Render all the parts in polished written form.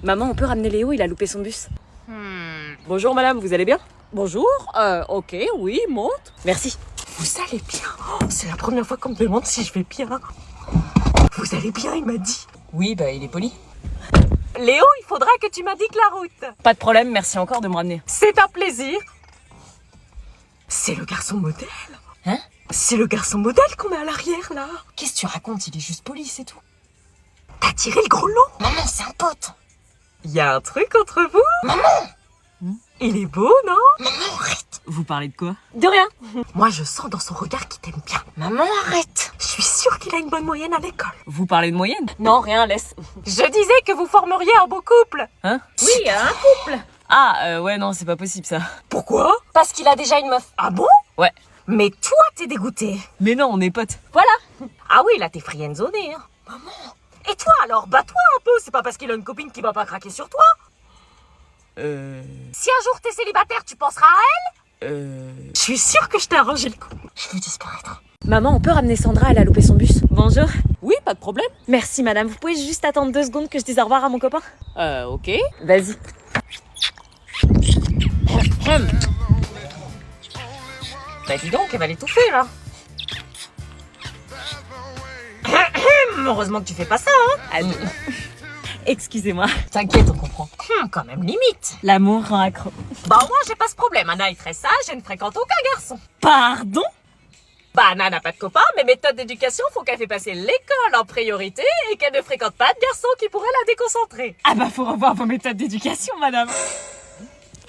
Maman, on peut ramener Léo, il a loupé son bus. Bonjour madame, vous allez bien? Bonjour, ok, oui, monte. Merci. Vous allez bien? C'est la première fois qu'on me demande si je vais bien. Vous allez bien, il m'a dit. Oui, bah il est poli. Léo, il faudra que tu m'indiques la route. Pas de problème, merci encore de me ramener. C'est un plaisir. C'est le garçon modèle. Hein? C'est le garçon modèle qu'on a à l'arrière, là. Qu'est-ce que tu racontes? Il est juste poli, c'est tout. T'as tiré le gros lot? Maman, c'est un pote. Il y a un truc entre vous? Maman! Il est beau, non? Maman, arrête. Vous parlez de quoi? De rien. Moi, je sens dans son regard qu'il t'aime bien. Maman, arrête. Je suis sûre qu'il a une bonne moyenne à l'école. Vous parlez de moyenne? Non, rien, laisse. Je disais que vous formeriez un beau couple. Hein? Oui, un couple. Ah, ouais, non, c'est pas possible ça. Pourquoi? Parce qu'il a déjà une meuf. Ah bon? Ouais. Mais toi, t'es dégoûté. Mais non, on est potes. Voilà. Ah oui, là, t'es friendzoné, hein. Maman. Et toi, alors, bats-toi un peu. C'est pas parce qu'il a une copine qui va pas craquer sur toi. Si un jour t'es célibataire, tu penseras à elle? Je suis sûre que je t'ai arrangé le coup. Je veux disparaître. Maman, on peut ramener Sandra, elle a loupé son bus. Bonjour. Oui, pas de problème. Merci madame, vous pouvez juste attendre 2 secondes que je dise au revoir à mon copain? Ok. Vas-y. Bah dis donc, elle va l'étouffer, là. Heureusement que tu fais pas ça, hein. Excusez-moi. T'inquiète, on comprend. Quand même limite. L'amour rend accro. Bah au moins, j'ai pas ce problème. Anna est très sage, elle ne fréquente aucun garçon. Pardon? Bah Anna n'a pas de copain, mais méthode d'éducation, faut qu'elle fait passer l'école en priorité et qu'elle ne fréquente pas de garçons qui pourraient la déconcentrer. Ah bah faut revoir vos méthodes d'éducation, madame.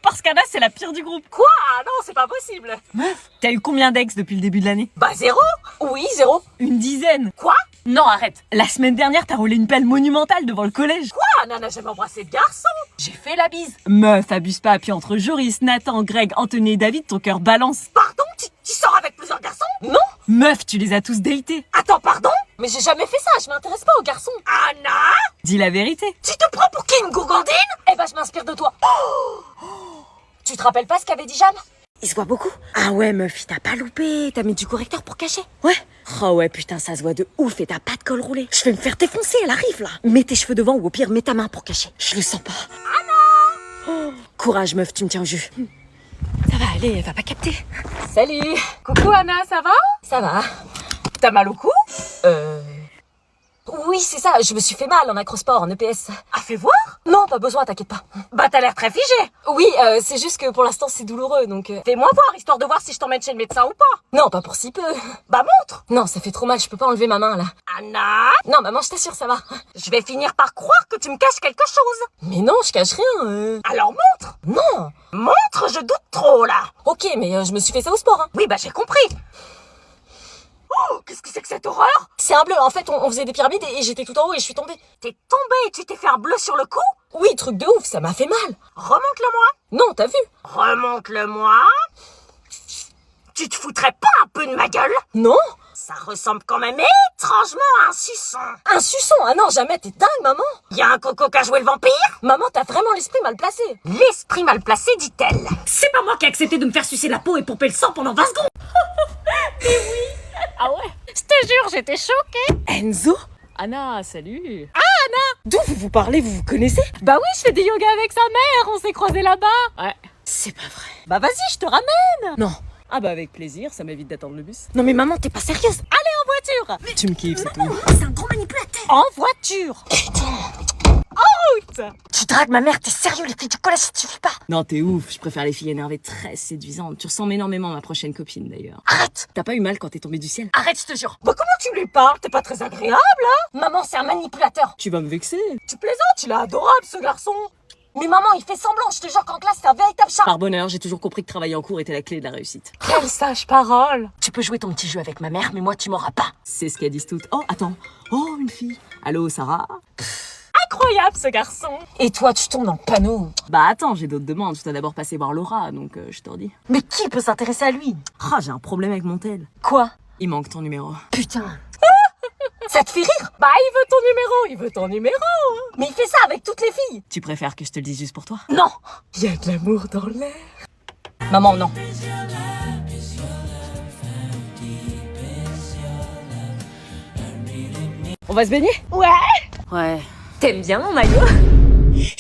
Parce qu'Anna, c'est la pire du groupe. Quoi? Non, c'est pas possible. Meuf, t'as eu combien d'ex depuis le début de l'année? Bah 0. Oui, 0. Une dizaine. Quoi? Non, arrête. La semaine dernière, t'as roulé une pelle monumentale devant le collège. Quoi? Anna n'a jamais embrassé de garçon. J'ai fait la bise. Meuf, abuse pas. Puis entre Joris, Nathan, Greg, Anthony et David, ton cœur balance. Pardon? Tu sors avec plusieurs garçons? Non. Meuf, tu les as tous datés. Attends, pardon? Mais j'ai jamais fait ça, je m'intéresse pas aux garçons. Anna? Dis la vérité. Tu te prends pour qui, une gourgandine? Eh ben, je m'inspire de toi. Tu te rappelles pas ce qu'avait dit Jeanne? Il se voit beaucoup. Ah ouais meuf, t'as pas loupé, t'as mis du correcteur pour cacher. Ouais. Oh ouais putain, ça se voit de ouf et t'as pas de col roulé. Je vais me faire défoncer, elle arrive là. Mets tes cheveux devant ou au pire mets ta main pour cacher. Je le sens pas. Oh, courage meuf, tu me tiens au jus. Ça va aller, elle va pas capter. Salut. Coucou Anna, ça va? Ça va. T'as mal au cou? Oui, c'est ça, je me suis fait mal en acrosport, en EPS. Ah, fais voir? Non, pas besoin, t'inquiète pas. Bah, t'as l'air très figé. Oui, c'est juste que pour l'instant c'est douloureux donc... Fais-moi voir, histoire de voir si je t'emmène chez le médecin ou pas. Non, pas pour si peu. Bah, montre. Non, ça fait trop mal, je peux pas enlever ma main là. Anna? Non, maman, je t'assure, ça va. Je vais finir par croire que tu me caches quelque chose. Mais non, je cache rien. Alors montre. Non. Montre, je doute trop, là. Ok, mais je me suis fait ça au sport. Hein. Oui, bah, j'ai compris. Oh, qu'est-ce que c'est que cette horreur? C'est un bleu, en fait, on faisait des pyramides et j'étais tout en haut et je suis tombée. T'es tombé et tu t'es fait un bleu sur le cou? Oui, truc de ouf, ça m'a fait mal. Remonte-le-moi. Non, t'as vu? Remonte-le-moi. Tu te foutrais pas un peu de ma gueule? Non. Ça ressemble quand même étrangement à un suçon. Un suçon? Ah non, jamais, t'es dingue, maman. Y a un coco qui a joué le vampire? Maman, t'as vraiment l'esprit mal placé. L'esprit mal placé, dit-elle. C'est pas moi qui ai accepté de me faire sucer la peau et pomper le sang pendant 20 secondes. Ah ouais? Je te jure, j'étais choquée. Enzo? Anna, salut. D'où vous vous parlez, vous vous connaissez? Bah oui, je fais des yoga avec sa mère, on s'est croisés là-bas. Ouais. C'est pas vrai. Bah vas-y, je te ramène. Non. Ah bah avec plaisir, ça m'évite d'attendre le bus. Non mais maman, t'es pas sérieuse? Allez, en voiture. Tu me kiffes, c'est tout. C'est un gros manipulateur. En voiture. Tu dragues ma mère, t'es sérieux, les filles du collège, ça te suffit pas. Non, t'es ouf. Je préfère les filles énervées très séduisantes. Tu ressembles énormément à ma prochaine copine, d'ailleurs. Arrête. T'as pas eu mal quand t'es tombée du ciel? Arrête, je te jure. Bah comment tu lui parles? T'es pas très agréable, hein? Maman, c'est un manipulateur. Tu vas me vexer. Tu plaisantes, il est adorable, ce garçon. Mais maman, il fait semblant, je te jure qu'en classe, c'est un véritable chat. Par bonheur, j'ai toujours compris que travailler en cours était la clé de la réussite. Quelle sage parole. Tu peux jouer ton petit jeu avec ma mère, mais moi, tu m'auras pas. C'est ce qu'elles disent toutes. Oh, attends. Oh, une fille. Allô, Sarah? Incroyable, ce garçon. Et toi, tu tombes dans le panneau. Bah attends, j'ai d'autres demandes. Je dois d'abord passer voir Laura, donc je te redis. Mais qui peut s'intéresser à lui? Ah, j'ai un problème avec mon tel. Quoi? Il manque ton numéro. Putain. Ça te fait rire? Bah il veut ton numéro. Hein. Mais il fait ça avec toutes les filles. Tu préfères que je te le dise juste pour toi? Non. Il y a de l'amour dans l'air. Maman, non. On va se baigner? Ouais. Ouais. T'aimes bien mon maillot? Je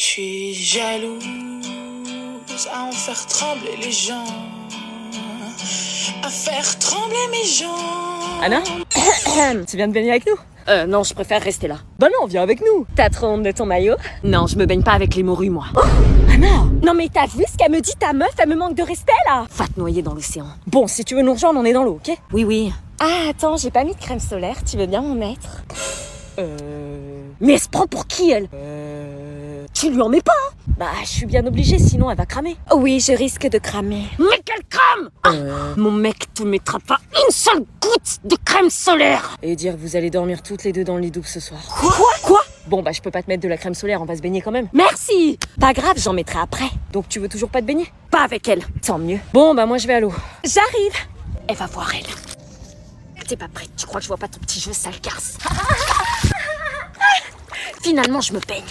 jalouse à en faire trembler les gens, à faire trembler mes gens. Anna, tu viens de baigner avec nous? Non, je préfère rester là. Bah non, viens avec nous. T'as trop honte de ton maillot? Non, je me baigne pas avec les morues, moi. Oh, Anna! Non mais t'as vu ce qu'elle me dit, ta meuf? Elle me manque de respect, là. Va te noyer dans l'océan. Bon, si tu veux nous rejoindre, on est dans l'eau, ok? Oui, oui. Ah, attends, j'ai pas mis de crème solaire. Tu veux bien m'en mettre? Mais elle se prend pour qui, elle? Tu lui en mets pas, hein? Bah, je suis bien obligée, sinon elle va cramer. Oui, je risque de cramer. Mais qu'elle crame! Mon mec te mettra pas une seule goutte de crème solaire! Et dire que vous allez dormir toutes les deux dans le lit double ce soir. Quoi? Bon, bah, je peux pas te mettre de la crème solaire, on va se baigner quand même. Merci! Pas grave, j'en mettrai après. Donc, tu veux toujours pas te baigner? Pas avec elle. Tant mieux. Bon, bah, moi, je vais à l'eau. J'arrive! Elle va voir elle. T'es pas prête, tu crois que je vois pas ton petit jeu, sale garce? Finalement, je me baigne.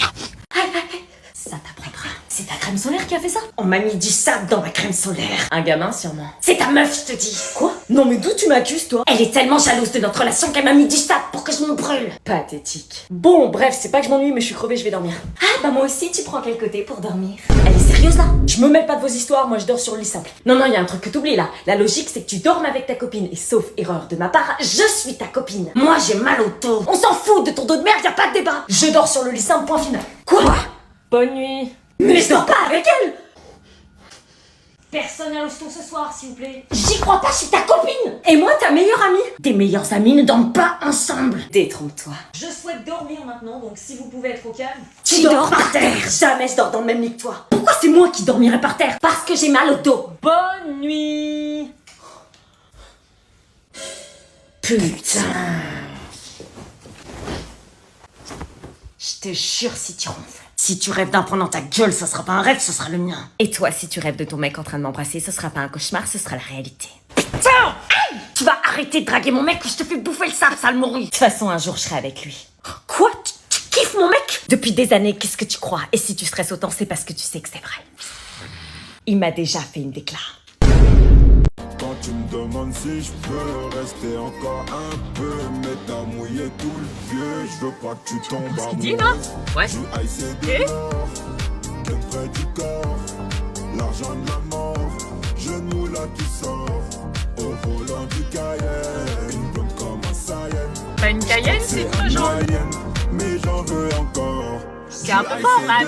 Ça t'apprendra. C'est ta crème solaire qui a fait ça? On m'a mis du sable dans ma crème solaire. Un gamin, sûrement. C'est ta meuf, je te dis. Quoi? Non, mais d'où tu m'accuses, toi? Elle est tellement jalouse de notre relation qu'elle m'a mis du sable pour que je me brûle. Pathétique. Bon, bref, c'est pas que je m'ennuie, mais je suis crevée, je vais dormir. Ah, bah moi aussi, tu prends quel côté pour dormir? Elle est sérieuse, là? Je me mêle pas de vos histoires, moi je dors sur le lit simple. Non, il y a un truc que t'oublies, là. La logique, c'est que tu dormes avec ta copine. Et sauf erreur de ma part, je suis ta copine. Moi, j'ai mal au dos. On s'en fout de ton dos de merde, y a pas de débat. Je dors sur le lit simple, point final. Quoi? Bonne nuit. Mais je dors pas avec elle! Personne à l'hosto ce soir, s'il vous plaît. J'y crois pas, je suis ta copine! Et moi, ta meilleure amie? Tes meilleures amies ne dorment pas ensemble. Détrompe-toi. Je souhaite dormir maintenant, donc si vous pouvez être au calme. Tu dors par terre! Jamais je dors dans le même lit que toi. Pourquoi c'est moi qui dormirais par terre? Parce que j'ai mal au dos. Bonne nuit! Putain! Je te jure, si tu ronfles. Si tu rêves d'un point dans ta gueule, ça sera pas un rêve, ce sera le mien. Et toi, si tu rêves de ton mec en train de m'embrasser, ce sera pas un cauchemar, ce sera la réalité. Putain! Hey! Tu vas arrêter de draguer mon mec ou je te fais bouffer le sable, sale morue. De toute façon, un jour, je serai avec lui. Quoi? Tu kiffes mon mec? Depuis des années, qu'est-ce que tu crois? Et si tu stresses autant, c'est parce que tu sais que c'est vrai. Il m'a déjà fait une déclaration. Quand tu me demandes si je peux rester encore un peu, mais t'as mouillé tout le vieux, je veux pas que tu tombes Ce qu'il dit là? Ouais. Et près du corps, l'argent de la mort, genou là qui sort, au volant du Cayenne, une blonde comme un Sayen. Pas une Cayenne, c'est une jaune. Mais j'en veux encore. C'est un peu fort, man.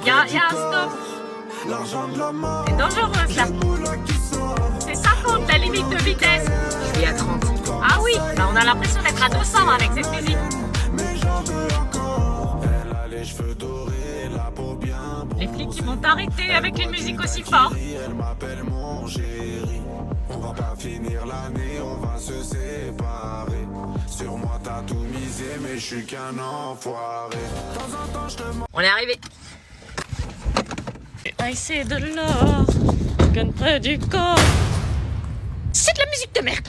Y'a un stop. L'argent de la mort, C'est dangereux, ça. C'est 50, la limite de vitesse. Je suis à 30. Ah oui, bah on a l'impression d'être à 200 avec cette musique. Les flics qui vont t'arrêter avec une musique aussi forte. Elle m'appelle mon chéri. On va pas finir l'année, on va se séparer. Sur moi t'as tout misé, mais je suis qu'un enfoiré. De temps en temps je te mens. On est arrivé. I c'est de l'or, gun près du corps. C'est de la musique de merde.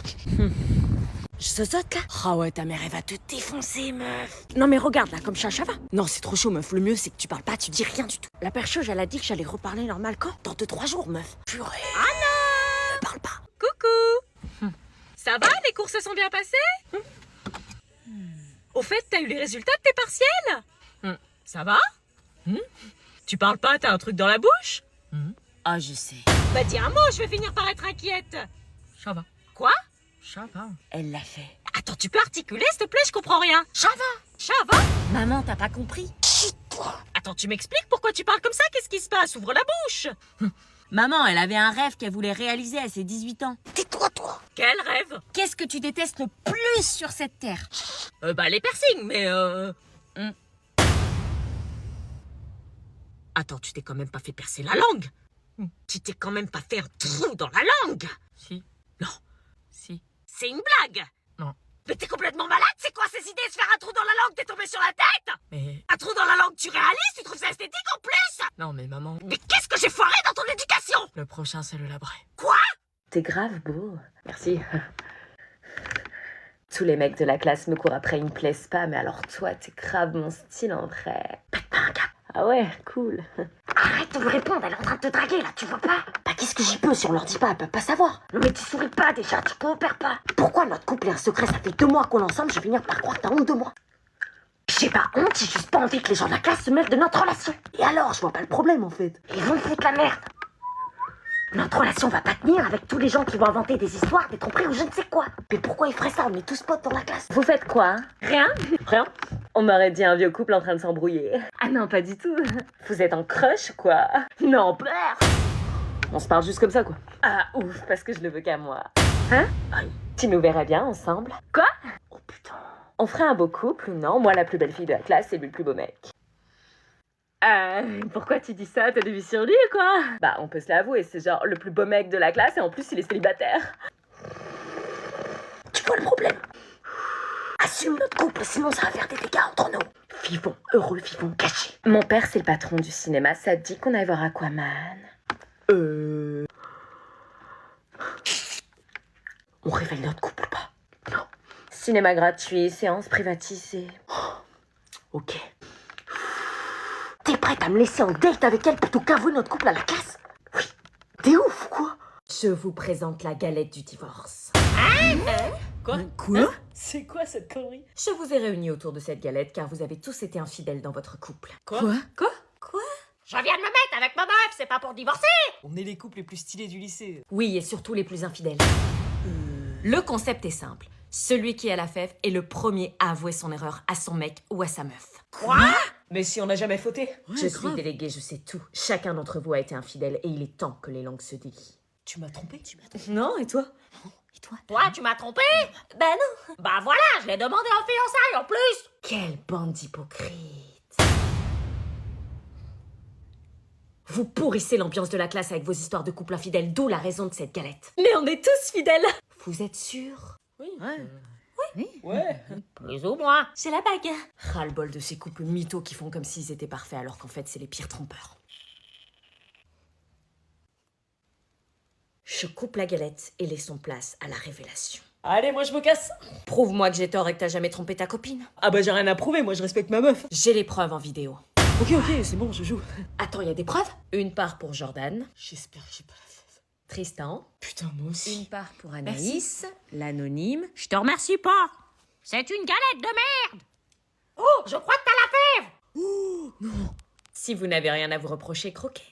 Je zozote là? Ah ouais, ta mère elle va te défoncer, meuf. Non mais regarde là, comme ça va. Non, c'est trop chaud, meuf. Le mieux c'est que tu parles pas, tu dis rien du tout. La percheuse, elle a dit que j'allais reparler normal quand? Dans 2-3 jours, meuf. Purée. Anna! Ne parle pas. Coucou. Ça va, les courses se sont bien passées? Au fait, t'as eu les résultats de tes partiels? Ça va? Tu parles pas, t'as un truc dans la bouche? Ah, je sais. Bah dis un mot, je vais finir par être inquiète. Ça va. Quoi? Ça va. Elle l'a fait. Attends, tu peux articuler, s'il te plaît, je comprends rien. Ça va? Maman, t'as pas compris? Attends, tu m'expliques pourquoi tu parles comme ça? Qu'est-ce qui se passe? Ouvre la bouche. Maman, elle avait un rêve qu'elle voulait réaliser à ses 18 ans. Tais-toi, toi. Quel rêve? Qu'est-ce que tu détestes le plus sur cette terre? Bah les piercings, mais Attends, tu t'es quand même pas fait percer la langue? Tu t'es quand même pas fait un trou dans la langue? Si. Non. Si. C'est une blague? Non. Mais t'es complètement malade? C'est quoi ces idées de se faire un trou dans la langue? T'es tombé sur la tête? Mais... Un trou dans la langue, tu réalises? Tu trouves ça esthétique en plus? Non mais maman, Mais qu'est-ce que j'ai foiré dans ton éducation? le prochain c'est le labret. Quoi? T'es grave beau. Merci. Tous les mecs de la classe me courent après, ils me plaisent pas, mais alors toi, t'es grave mon style en vrai. Pète pas un cap. Ah ouais, cool. Arrête de lui répondre, elle est en train de te draguer là, tu vois pas? Bah qu'est-ce que j'y peux si on leur dit pas, elle peut pas savoir. Non mais tu souris pas déjà, tu coopères pas. Pourquoi notre couple est un secret? Ça fait 2 mois qu'on est ensemble, je vais finir par croire que t'as honte de moi. J'ai pas honte, j'ai juste pas envie que les gens de la classe se mêlent de notre relation. Et alors, je vois pas le problème en fait. Ils vont foutre la merde. Notre relation va pas tenir avec tous les gens qui vont inventer des histoires, des tromperies ou je ne sais quoi. Mais pourquoi ils feraient ça? On est tous potes dans la classe. Vous faites quoi, hein? Rien? Rien? On m'aurait dit un vieux couple en train de s'embrouiller. Ah non, pas du tout. Vous êtes en crush, quoi? Non, peur. On se parle juste comme ça, quoi. Ah, ouf, parce que je le veux qu'à moi. Hein? Tu nous verrais bien ensemble? Quoi? Oh putain. On ferait un beau couple ou non? Moi, la plus belle fille de la classe, et lui le plus beau mec. Pourquoi tu dis ça? T'as des vues sur lui ou quoi? Bah, on peut se l'avouer, c'est genre le plus beau mec de la classe et en plus il est célibataire. Tu vois le problème? Assume notre couple, sinon ça va faire des dégâts entre nous. Vivons heureux, vivons cachés. Mon père, c'est le patron du cinéma, ça te dit qu'on aille voir Aquaman? On réveille notre couple ou pas? Non. Cinéma gratuit, séance privatisée. Ok. T'es prête à me laisser en date avec elle plutôt qu'avouer notre couple à la classe? Oui. T'es ouf ou quoi? Je vous présente la galette du divorce. Quoi? Quoi? C'est quoi cette connerie? Je vous ai réunis autour de cette galette car vous avez tous été infidèles dans votre couple. Quoi? Quoi? Je viens de me mettre avec ma meuf, c'est pas pour divorcer! On est les couples les plus stylés du lycée. Oui, et surtout les plus infidèles. Le concept est simple. Celui qui a la fève est le premier à avouer son erreur à son mec ou à sa meuf. Quoi? Mais si on n'a jamais fauté. Je suis déléguée, je sais tout. Chacun d'entre vous a été infidèle et il est temps que les langues se délient. Tu m'as trompé? Non, et toi? Et toi? Toi, tu m'as trompé? Bah non. Bah voilà, je l'ai demandé en fiançailles en plus! Quelle bande d'hypocrites. Vous pourrissez l'ambiance de la classe avec vos histoires de couple infidèle, d'où la raison de cette galette. Mais on est tous fidèles. Vous êtes sûrs? Oui. Ouais. Plus ou moins. C'est la bague. Ras-le-bol de ces couples mythos qui font comme s'ils étaient parfaits alors qu'en fait c'est les pires trompeurs. Je coupe la galette et laissons place à la révélation. Allez, moi je me casse. Prouve-moi que j'ai tort et que t'as jamais trompé ta copine. Ah bah j'ai rien à prouver, moi je respecte ma meuf. J'ai les preuves en vidéo. Ok, c'est bon, je joue. Attends, il y a des preuves? Une part pour Jordan, J'espère que j'ai pas la fève. Tristan, Putain, moi aussi. une part pour Anaïs, l'anonyme. Je te remercie pas. C'est une galette de merde. Oh, je crois que t'as la fève. Si vous n'avez rien à vous reprocher, croquez.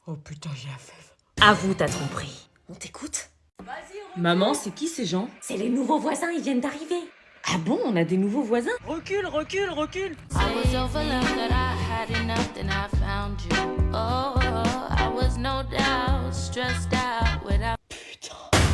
Oh putain, j'ai la fève. Avoue ta tromperie. On t'écoute? Maman, c'est qui ces gens? C'est les nouveaux voisins, ils viennent d'arriver. Ah bon, on a des nouveaux voisins? Recule. I was overwhelmed that I had enough, then I found you. Oh, I was no doubt stressed out without.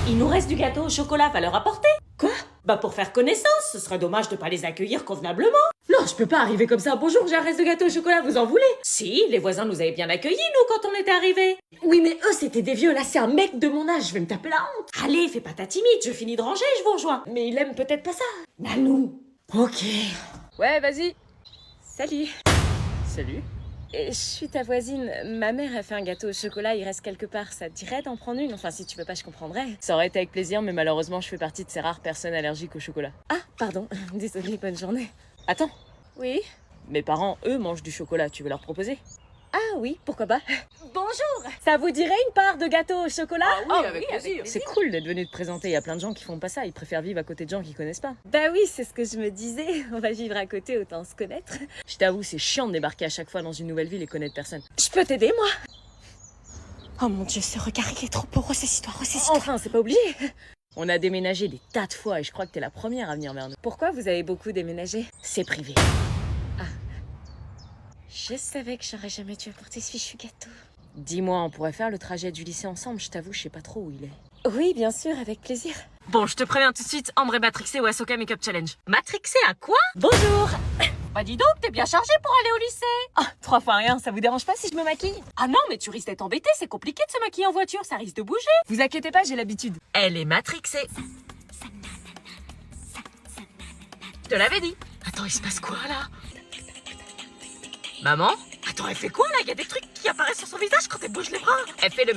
Il nous reste du gâteau au chocolat, va leur apporter. Quoi? Bah pour faire connaissance, ce serait dommage de pas les accueillir convenablement. Non, je peux pas arriver comme ça. Bonjour, j'ai un reste de gâteau au chocolat, vous en voulez? Si, les voisins nous avaient bien accueillis, nous, quand on était arrivés. Oui, mais eux, c'était des vieux. Là, c'est un mec de mon âge, je vais me taper la honte. Allez, fais pas ta timide, je finis de ranger, je vous rejoins. Mais il aime peut-être pas ça. Nanou. Ok. Ouais, vas-y. Salut. Salut. Je suis ta voisine. Ma mère a fait un gâteau au chocolat, il reste quelque part. Ça te dirait d'en prendre une? Enfin, si tu veux pas, je comprendrais. Ça aurait été avec plaisir, mais malheureusement, je fais partie de ces rares personnes allergiques au chocolat. Ah, pardon. Désolée, bonne journée. Attends, Oui? mes parents, eux, mangent du chocolat. Tu veux leur proposer? Ah oui, pourquoi pas. Bonjour. Ça vous dirait une part de gâteau au chocolat? avec plaisir. C'est cool d'être venu te présenter. Il y a plein de gens qui font pas ça. Ils préfèrent vivre à côté de gens qu'ils connaissent pas. Bah oui, c'est ce que je me disais. On va vivre à côté, autant se connaître. Je t'avoue, c'est chiant de débarquer à chaque fois dans une nouvelle ville et connaître personne. Je peux t'aider, moi? Oh mon Dieu, ce regard, il est trop beau. Ressaisis-toi. Enfin, c'est pas obligé. On a déménagé des tas de fois et je crois que t'es la première à venir vers nous. Pourquoi vous avez beaucoup déménagé? C'est privé. Je savais que j'aurais jamais dû apporter ce fichu gâteau. Dis-moi, on pourrait faire le trajet du lycée ensemble. Je t'avoue, je sais pas trop où il est. Oui, bien sûr, avec plaisir. Bon, je te préviens tout de suite, Ambre est matrixée au Ahsoka Makeup Challenge. Matrixée à quoi? Bonjour. Bah dis donc, t'es bien chargée pour aller au lycée. Ah, 3 fois rien, ça vous dérange pas si je me maquille? Ah non, mais tu risques d'être embêtée, c'est compliqué de se maquiller en voiture, ça risque de bouger. Vous inquiétez pas, j'ai l'habitude. Elle est matrixée. Je te l'avais dit. Attends, il se passe quoi là? Maman? Attends, elle fait quoi là? Il y a des trucs qui apparaissent sur son visage quand elle bouge les bras. Elle fait le